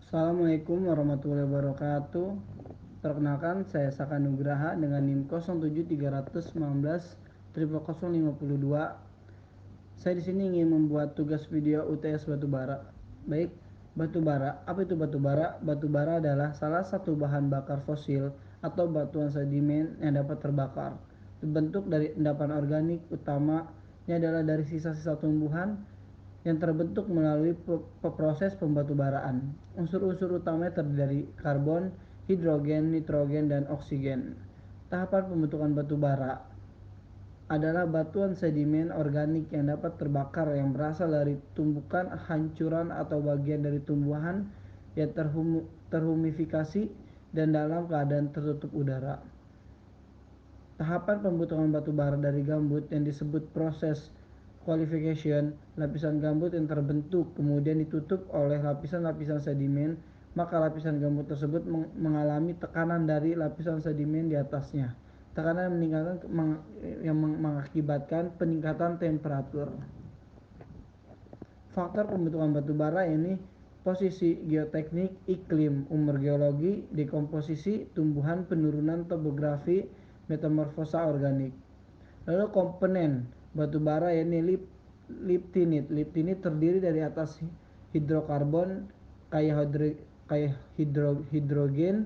Assalamualaikum warahmatullahi wabarakatuh. Perkenalkan, saya Saka Nugraha dengan NIM 07319 Saya di sini ingin membuat tugas video UTS batubara. Baik, batubara. Apa itu batubara? Batubara adalah salah satu bahan bakar fosil atau batuan sedimen yang dapat terbakar. Terbentuk dari endapan organik, utamanya adalah dari sisa-sisa tumbuhan yang terbentuk melalui proses pembatubaraan. Unsur-unsur utamanya terdiri dari karbon, hidrogen, nitrogen, dan oksigen. Tahapan pembentukan batu bara adalah batuan sedimen organik yang dapat terbakar yang berasal dari tumbukan, hancuran atau bagian dari tumbuhan yang terhumifikasi dan dalam keadaan tertutup udara. Tahapan pembentukan batu bara dari gambut yang disebut proses qualification, lapisan gambut yang terbentuk kemudian ditutup oleh lapisan-lapisan sedimen, maka lapisan gambut tersebut mengalami tekanan dari lapisan sedimen di atasnya. Tekanan yang mengakibatkan peningkatan temperatur. Faktor pembentukan batu bara ini posisi geoteknik, iklim, umur geologi, dekomposisi, tumbuhan, penurunan topografi, metamorfosa organik. Lalu komponen batu bara ini liptinit. Liptinit terdiri dari atas hidrokarbon kaya hidrogen.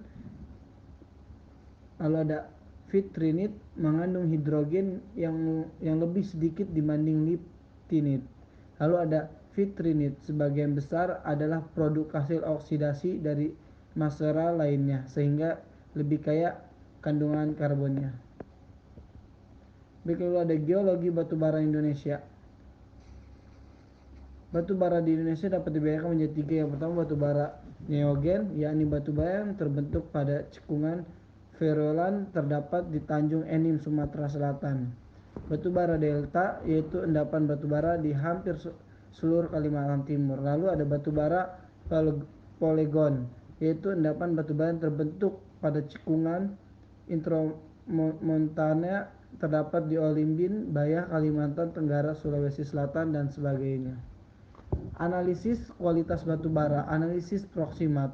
Lalu ada vitrinit mengandung hidrogen yang lebih sedikit dibanding liptinit. Lalu ada vitrinit sebagian besar adalah produk hasil oksidasi dari masera lainnya sehingga lebih kaya kandungan karbonnya. Berikut ada geologi batu bara Indonesia. Batu bara di Indonesia dapat dibedakan menjadi tiga. Yang pertama batu bara neogen, yakni batu bara yang terbentuk pada cekungan ferolan terdapat di Tanjung Enim, Sumatera Selatan. Batu bara delta, yaitu endapan batu bara di hampir seluruh Kalimantan Timur. Lalu ada batu bara polygon, yaitu endapan batu bara yang terbentuk pada cekungan intramontana terdapat di Olimbin, Bayah, Kalimantan Tenggara, Sulawesi Selatan, dan sebagainya. Analisis kualitas batu bara, analisis proksimat,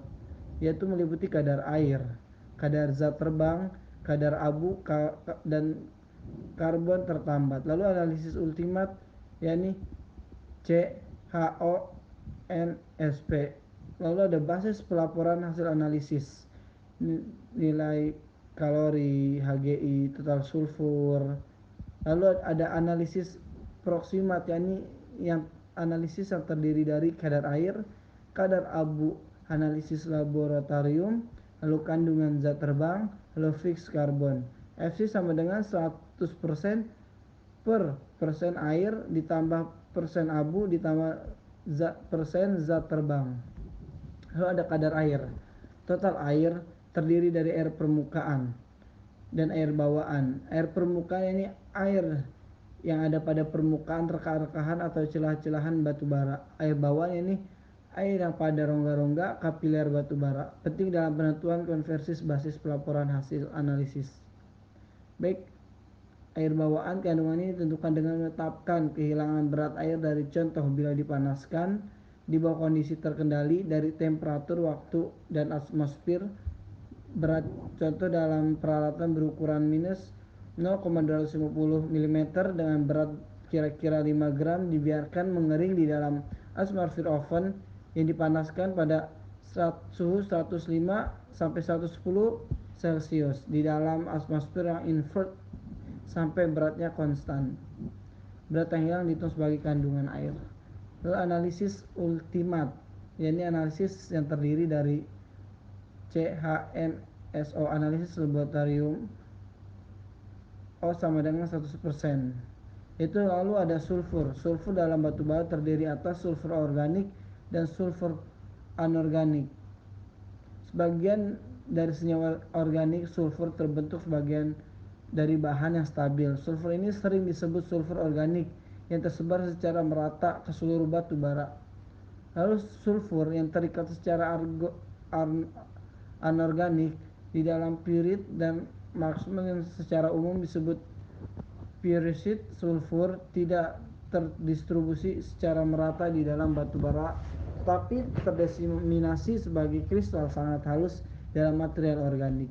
yaitu meliputi kadar air, kadar zat terbang, kadar abu, dan karbon tertambat. Lalu analisis ultimat, yakni CHONSP. Lalu ada basis pelaporan hasil analisis, nilai kalori, HGI, total sulfur. Lalu ada analisis proksimat, yakni yang analisis yang terdiri dari kadar air, kadar abu, analisis laboratorium, lalu kandungan zat terbang, lalu fix karbon. FC sama dengan 100% per persen air ditambah persen abu ditambah persen zat terbang. Lalu ada kadar air. Total air terdiri dari air permukaan dan air bawaan. Air permukaan ini air yang ada pada permukaan reka-rekahan atau celah-celahan batu bara. Air bawaan ini air yang pada rongga-rongga kapiler batu bara. Penting dalam penentuan konversi basis pelaporan hasil analisis. Baik, air bawaan kandungan ini ditentukan dengan menetapkan kehilangan berat air dari contoh bila dipanaskan di bawah kondisi terkendali dari temperatur, waktu, dan atmosfer. Berat contoh dalam peralatan berukuran minus 0,250 mm dengan berat kira-kira 5 gram dibiarkan mengering di dalam atmosfer oven yang dipanaskan pada suhu 105 sampai 110 Celcius di dalam atmosfer yang invert sampai beratnya konstan. Berat yang hilang dihitung sebagai kandungan air. Lalu analisis ultimat, yakni analisis yang terdiri dari CHNSO, analisis laboratorium, O sama dengan 100%. Itu lalu ada sulfur. Sulfur dalam batu bara terdiri atas sulfur organik dan sulfur anorganik. Sebagian dari senyawa organik sulfur terbentuk sebagian dari bahan yang stabil. Sulfur ini sering disebut sulfur organik yang tersebar secara merata ke seluruh batu bara. Lalu sulfur yang terikat secara anorganik di dalam pyrit dan marksman yang secara umum disebut pyroxid sulfur tidak terdistribusi secara merata di dalam batu bara tetapi terdiseminasi sebagai kristal sangat halus dalam material organik.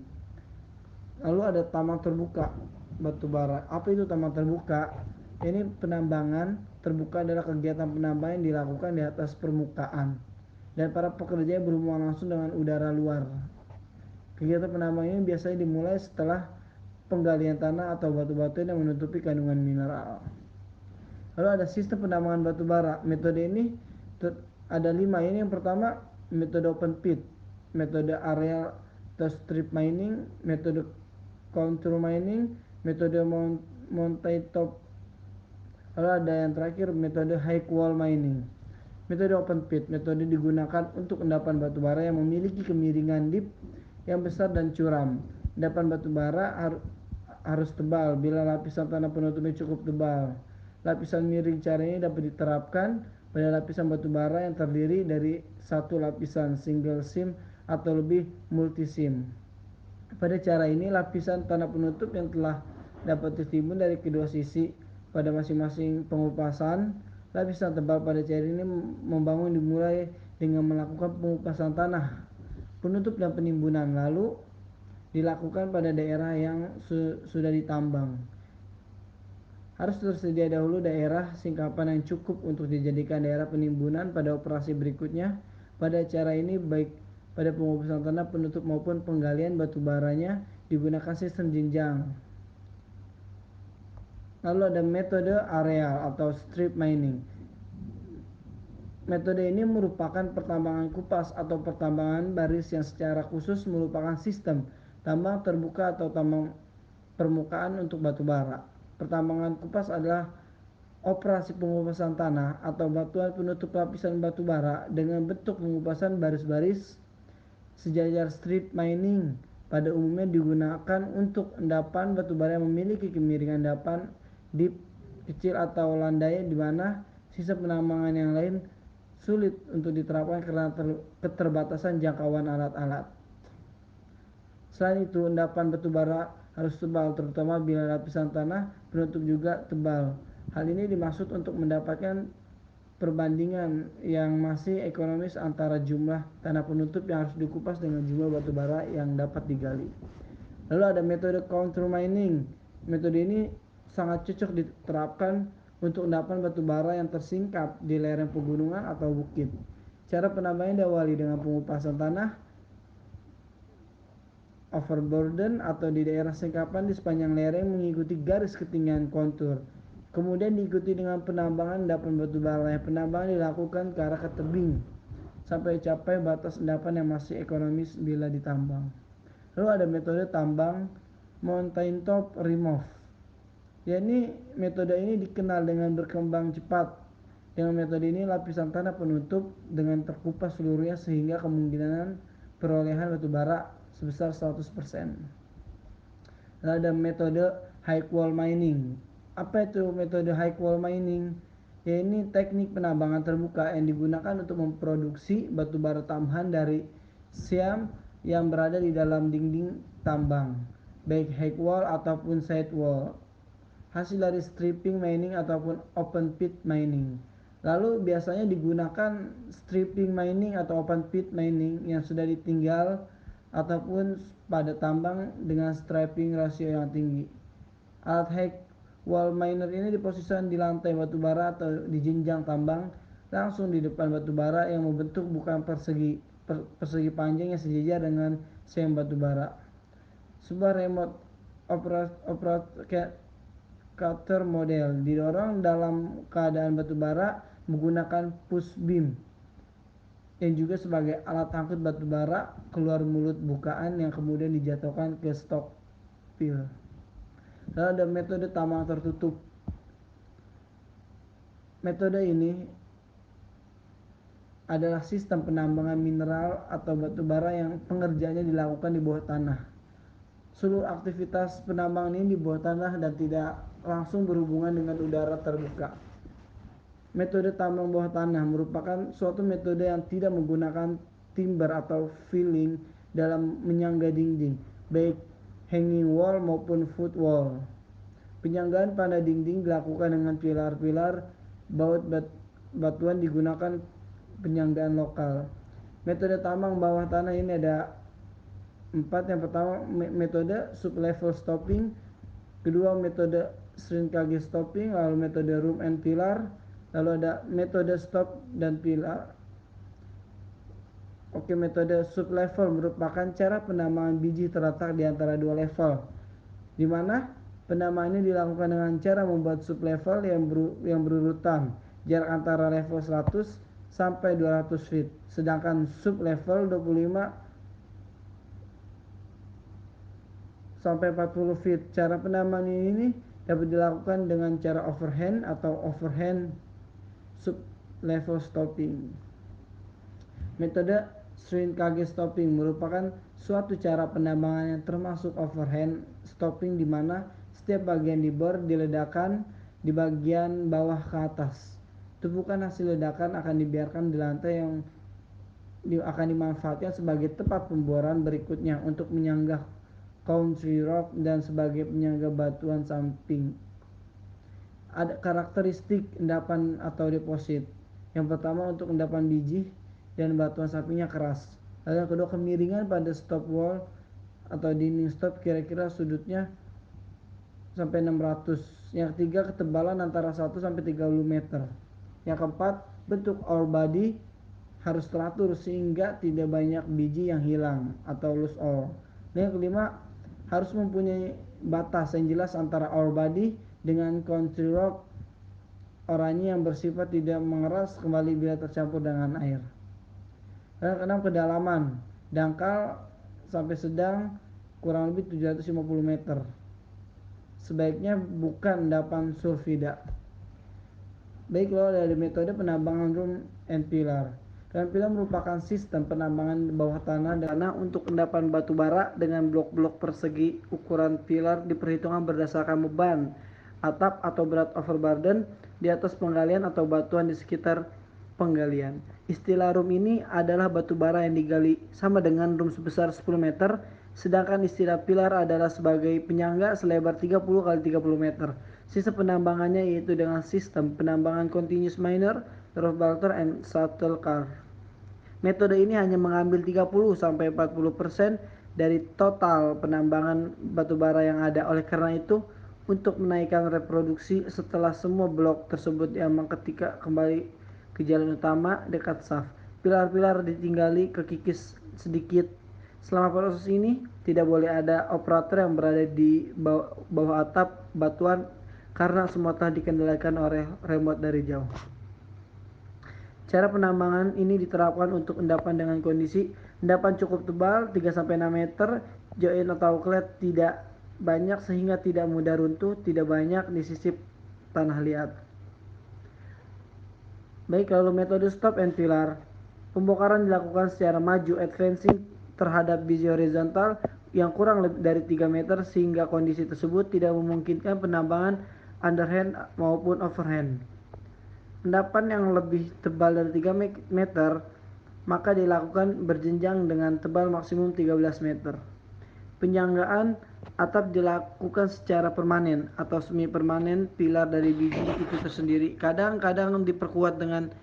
Lalu ada tambang terbuka batu bara. Apa itu tambang terbuka? Ini penambangan terbuka adalah kegiatan penambangan yang dilakukan di atas permukaan dan para pekerja berhubungan langsung dengan udara luar. Kegiatan penambangan ini biasanya dimulai setelah penggalian tanah atau batu-batu yang menutupi kandungan mineral. Lalu ada sistem penambangan batu bara. Metode ini ada 5. Ini yang pertama metode open pit, metode areal atau strip mining, metode contour mining, metode mountaintop. Lalu ada yang terakhir metode high wall mining. Metode open pit, metode digunakan untuk endapan batu bara yang memiliki kemiringan dip yang besar dan curam. Endapan batu bara harus tebal bila lapisan tanah penutupnya cukup tebal. Lapisan miring cara ini dapat diterapkan pada lapisan batu bara yang terdiri dari satu lapisan single seam atau lebih multi seam. Pada cara ini lapisan tanah penutup yang telah dapat ditimbun dari kedua sisi pada masing-masing pengupasan. Lapisan tebal pada cara ini membangun dimulai dengan melakukan pengupasan tanah penutup dan penimbunan, lalu dilakukan pada daerah yang sudah ditambang. Harus tersedia dahulu daerah singkapan yang cukup untuk dijadikan daerah penimbunan pada operasi berikutnya. Pada cara ini baik pada pengupasan tanah penutup maupun penggalian batu baranya digunakan sistem jenjang. Lalu ada metode areal atau strip mining. Metode ini merupakan pertambangan kupas atau pertambangan baris yang secara khusus merupakan sistem tambang terbuka atau tambang permukaan untuk batu bara. Pertambangan kupas adalah operasi pengupasan tanah atau batuan penutup lapisan batu bara dengan bentuk pengupasan baris-baris sejajar. Strip mining pada umumnya digunakan untuk endapan batu bara yang memiliki kemiringan endapan dip kecil atau landai di mana sistem penambangan yang lain sulit untuk diterapkan karena keterbatasan jangkauan alat-alat. Selain itu, endapan batu bara harus tebal, terutama bila lapisan tanah penutup juga tebal. Hal ini dimaksud untuk mendapatkan perbandingan yang masih ekonomis antara jumlah tanah penutup yang harus dikupas dengan jumlah batu bara yang dapat digali. Lalu ada metode contour mining. Metode ini sangat cocok diterapkan untuk endapan batu bara yang tersingkap di lereng pegunungan atau bukit. Cara penambangan diawali dengan pengupasan tanah overburden atau di daerah singkapan di sepanjang lereng mengikuti garis ketinggian kontur. Kemudian diikuti dengan penambangan endapan batu bara. Penambangan dilakukan ke arah ke tebing sampai capai batas endapan yang masih ekonomis bila ditambang. Lalu ada metode tambang mountaintop remove. Metode ini dikenal dengan berkembang cepat. Dengan metode ini lapisan tanah penutup dengan terkupas seluruhnya sehingga kemungkinan perolehan batu bara sebesar 100%. Lalu ada metode high wall mining. Apa itu metode high wall mining? Ini teknik penambangan terbuka yang digunakan untuk memproduksi batu bara tambahan dari siam yang berada di dalam dinding tambang, baik high wall ataupun side wall, hasil dari stripping mining ataupun open pit mining. Lalu biasanya digunakan stripping mining atau open pit mining yang sudah ditinggal ataupun pada tambang dengan stripping rasio yang tinggi. Alat high wall miner ini diposisikan di lantai batu bara atau di jenjang tambang langsung di depan batu bara yang membentuk bukan persegi panjang yang sejajar dengan seam batu bara. Sebuah remote cutter model didorong dalam keadaan batu bara menggunakan push beam yang juga sebagai alat angkut batu bara keluar mulut bukaan yang kemudian dijatuhkan ke stok pil. Lalu ada metode tambang tertutup. Metode ini adalah sistem penambangan mineral atau batu bara yang pengerjaannya dilakukan di bawah tanah. Seluruh aktivitas penambangan ini di bawah tanah dan tidak langsung berhubungan dengan udara terbuka. Metode tambang bawah tanah merupakan suatu metode yang tidak menggunakan timber atau filling dalam menyangga dinding, baik hanging wall maupun foot wall. Penyanggaan pada dinding dilakukan dengan pilar-pilar baut batuan digunakan penyanggaan lokal. Metode tambang bawah tanah ini ada 4. Yang pertama metode sublevel stopping, kedua metode shrinkage stopping, lalu metode room and pillar, lalu ada metode stop dan pilar. Oke, metode sublevel merupakan cara penambangan biji terletak di antara dua level, di mana penambangan ini dilakukan dengan cara membuat sublevel yang berurutan jarak antara level 100 sampai 200 feet, sedangkan sublevel 25 sampai 40 feet. Cara penambangan ini dapat dilakukan dengan cara overhand atau overhand sublevel stopping. Metode shrinkage stopping merupakan suatu cara penambangan yang termasuk overhand stopping, di mana setiap bagian di bor diledakkan di bagian bawah ke atas. Tumpukan hasil ledakan akan dibiarkan di lantai yang akan dimanfaatkan sebagai tempat pemboran berikutnya untuk menyanggah country rock dan sebagai penyangga batuan samping. Ada karakteristik endapan atau deposit. Yang pertama, untuk endapan biji dan batuan sampingnya keras. Lalu yang kedua, kemiringan pada stop wall atau dinding stop kira-kira sudutnya sampai 600. Yang ketiga, ketebalan antara 1 sampai 30 meter. Yang keempat, bentuk ore body harus teratur sehingga tidak banyak biji yang hilang atau loose ore. Dan yang kelima, harus mempunyai batas yang jelas antara ore body dengan country rock oranye yang bersifat tidak mengeras kembali bila tercampur dengan air. Dan keenam, kedalaman dangkal sampai sedang kurang lebih 750 meter. Sebaiknya bukan endapan sulfida. Baiklah, dari metode penambangan room and pillar. Room pillar merupakan sistem penambangan bawah tanah untuk endapan batu bara dengan blok-blok persegi. Ukuran pilar diperhitungkan berdasarkan beban atap atau berat overburden di atas penggalian atau batuan di sekitar penggalian. Istilah room ini adalah batu bara yang digali sama dengan room sebesar 10 meter, sedangkan istilah pilar adalah sebagai penyangga selebar 30 x 30 meter. Sistem penambangannya yaitu dengan sistem penambangan continuous miner, rough bolter, and shuttle car. Metode ini hanya mengambil 30-40% dari total penambangan batubara yang ada. Oleh karena itu, untuk menaikkan reproduksi setelah semua blok tersebut diambang ketika kembali ke jalan utama dekat shaft, pilar-pilar ditinggali kekikis sedikit. Selama proses ini tidak boleh ada operator yang berada di bawah atap batuan karena semua telah dikendalikan oleh remote dari jauh. Cara penambangan ini diterapkan untuk endapan dengan kondisi endapan cukup tebal 3-6 meter, join atau clad tidak banyak sehingga tidak mudah runtuh, tidak banyak disisip tanah liat. Baik, lalu metode stop and pillar. Pembongkaran dilakukan secara maju advancing terhadap biji horizontal yang kurang dari 3 meter sehingga kondisi tersebut tidak memungkinkan penambangan underhand maupun overhand. Endapan yang lebih tebal dari 3 meter maka dilakukan berjenjang dengan tebal maksimum 13 meter. Penyanggaan atap dilakukan secara permanen atau semi permanen. Pilar dari biji itu tersendiri kadang-kadang diperkuat dengan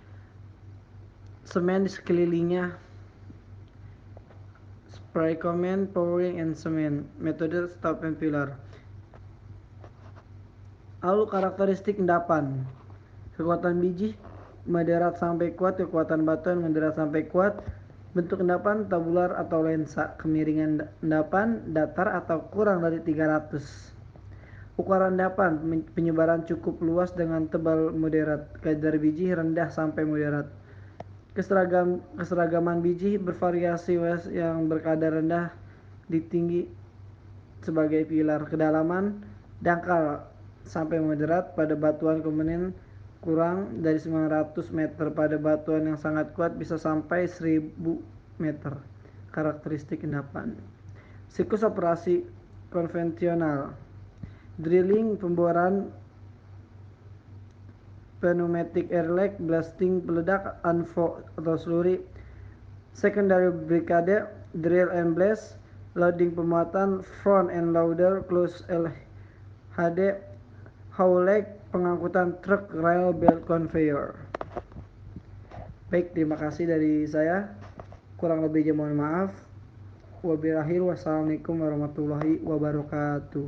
semen di sekelilingnya. Spray cement, pouring, and cement. Metode stop and pillar. Lalu karakteristik endapan. Kekuatan biji moderat sampai kuat, kekuatan batuan moderat sampai kuat. Bentuk endapan tabular atau lensa. Kemiringan endapan datar atau kurang dari 300. Ukuran endapan penyebaran cukup luas dengan tebal moderat. Kadar biji rendah sampai moderat. Keseragaman biji bervariasi yang berkadar rendah di tinggi sebagai pilar. Kedalaman dangkal sampai moderat pada batuan komponen kurang dari 900 meter. Pada batuan yang sangat kuat bisa sampai 1000 meter. Karakteristik endapan. Siklus operasi konvensional. Drilling, pemboran, pneumatic airlock, blasting, peledak, anvo atau slurry. Secondary brigade, drill and blast, loading pemuatan, front and loader, close LHD, haulage, pengangkutan truk, rail, belt conveyor. Baik, terima kasih dari saya. Kurang lebihnya mohon maaf. Wabillahi wassalamualaikum warahmatullahi wabarakatuh.